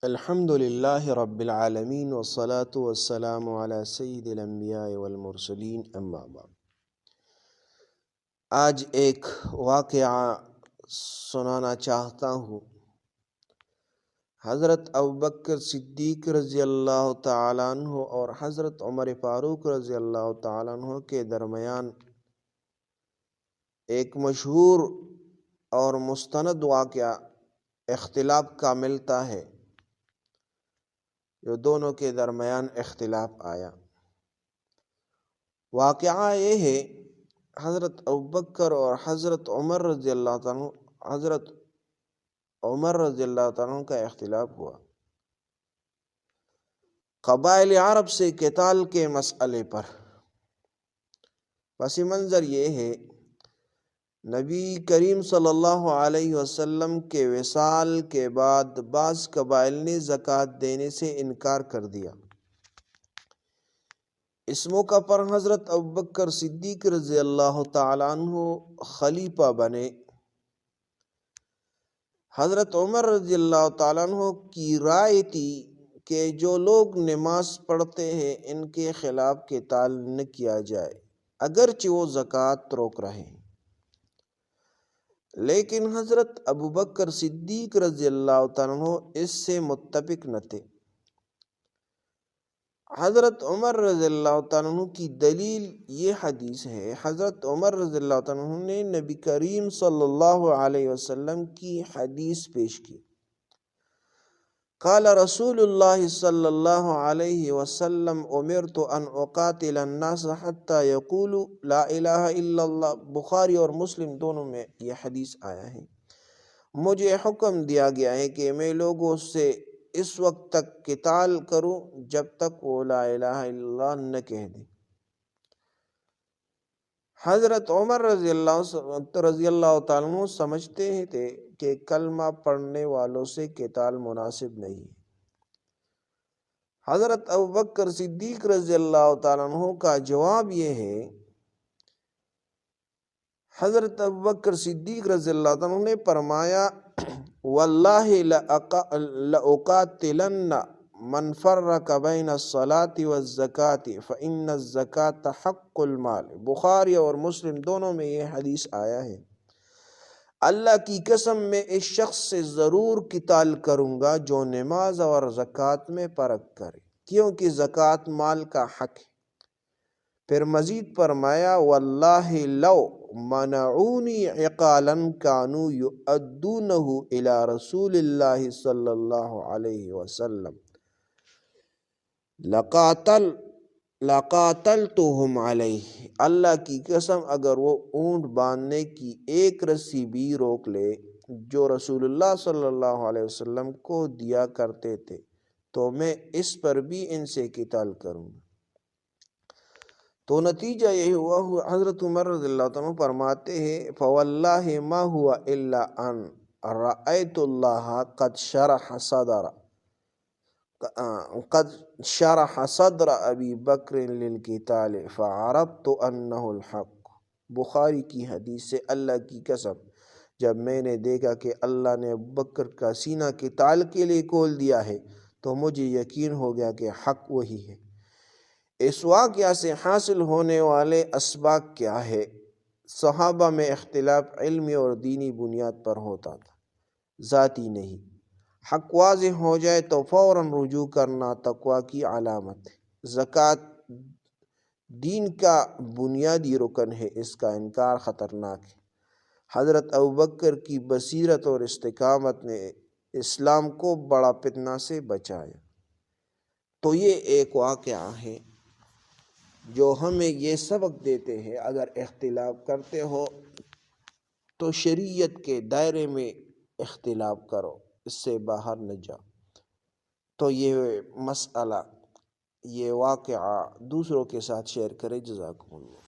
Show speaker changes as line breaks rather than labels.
الحمد للہ رب العالمین والصلاة والسلام علی سید الانبیاء والمرسلین اما بعد۔ آج ایک واقعہ سنانا چاہتا ہوں۔ حضرت ابوبکر صدیق رضی اللہ تعالیٰ عنہ اور حضرت عمر فاروق رضی اللہ تعالیٰ عنہ کے درمیان ایک مشہور اور مستند واقعہ اختلاف کا ملتا ہے، جو دونوں کے درمیان اختلاف آیا۔ واقعہ یہ ہے، حضرت ابوبکر اور حضرت عمر رضی اللہ عنہ کا اختلاف ہوا قبائل عرب سے قتال کے مسئلے پر۔ پس منظر یہ ہے، نبی کریم صلی اللہ علیہ وسلم کے وصال کے بعد بعض قبائل نے زکوٰۃ دینے سے انکار کر دیا۔ اس موقع پر حضرت ابوبکر صدیق رضی اللہ تعالیٰ عنہ خلیفہ بنے۔ حضرت عمر رضی اللہ تعالیٰ عنہ کی رائے تھی کہ جو لوگ نماز پڑھتے ہیں ان کے خلاف قتال نہ کیا جائے، اگرچہ وہ زکوٰۃ روک رہے ہیں۔ لیکن حضرت ابوبکر صدیق رضی اللہ تعالیٰ عنہ اس سے متفق نہ تھے۔ حضرت عمر رضی اللہ تعالیٰ عنہ کی دلیل یہ حدیث ہے۔ حضرت عمر رضی اللہ تعالیٰ عنہ نے نبی کریم صلی اللہ علیہ وسلم کی حدیث پیش کی۔ قال رسول اللہ صلی اللہ علیہ وسلم امرت ان اقاتل الناس حتی یقولوا لا الہ الا اللہ۔ بخاری اور مسلم دونوں میں یہ حدیث آیا ہے۔ مجھے حکم دیا گیا ہے کہ میں لوگوں سے اس وقت تک قتال کروں جب تک وہ لا الہ الا اللہ نہ کہہ دیں۔ حضرت عمر رضی اللہ تعالیٰ عنہ سمجھتے تھے کہ کلمہ پڑھنے والوں سے قتال مناسب نہیں۔ حضرت ابوبکر صدیق رضی اللہ تعالیٰ عنہ کا جواب یہ ہے، حضرت ابوبکر صدیق رضی اللہ تعالیٰ عنہ نے فرمایا، واللہ لأقاتلن من فرق بین الصلاة والزکاة فإن الزکاة حق المال۔ بخاری اور مسلم دونوں میں یہ حدیث آیا ہے۔ اللہ کی قسم میں اس شخص سے ضرور قتال کروں گا جو نماز اور زکوٰۃ میں فرق کرے، کیونکہ زکوٰۃ مال کا حق ہے۔ پھر مزید فرمایا، واللہ لو منعونی عقالا کانوا یؤدونہ الی رسول اللہ صلی اللہ علیہ وسلم لقاتلتہم علیہ۔ اللہ کی قسم اگر وہ اونٹ باندھنے کی ایک رسی بھی روک لے جو رسول اللہ صلی اللہ علیہ وسلم کو دیا کرتے تھے تو میں اس پر بھی ان سے قتال کروں گا۔ تو نتیجہ یہی ہوا۔ حضرت عمر رضی اللہ عنہ فرماتے ہیں، فواللہ ما ہوا الا ان رأیت اللہ قد شرح صدر ابی بکر للقتال فعرفت انہ الحق۔ بخاری کی حدیث سے، اللہ کی قسم جب میں نے دیکھا کہ اللہ نے ابوبکر کا سینہ قتال کے لیے کھول دیا ہے تو مجھے یقین ہو گیا کہ حق وہی ہے۔ اس واقعہ سے حاصل ہونے والے اسباق کیا ہے؟ صحابہ میں اختلاف علمی اور دینی بنیاد پر ہوتا تھا، ذاتی نہیں۔ حق واضح ہو جائے تو فوراً رجوع کرنا تقویٰ کی علامت ہے۔ زکوٰۃ دین کا بنیادی رکن ہے، اس کا انکار خطرناک ہے۔ حضرت ابوبکر کی بصیرت اور استقامت نے اسلام کو بڑا فتنہ سے بچایا۔ تو یہ ایک واقعہ ہے جو ہمیں یہ سبق دیتے ہیں، اگر اختلاف کرتے ہو تو شریعت کے دائرے میں اختلاف کرو، اس سے باہر نہ جاؤ۔ تو یہ مسئلہ، یہ واقعہ دوسروں کے ساتھ شیئر کرے۔ جزاکم اللہ۔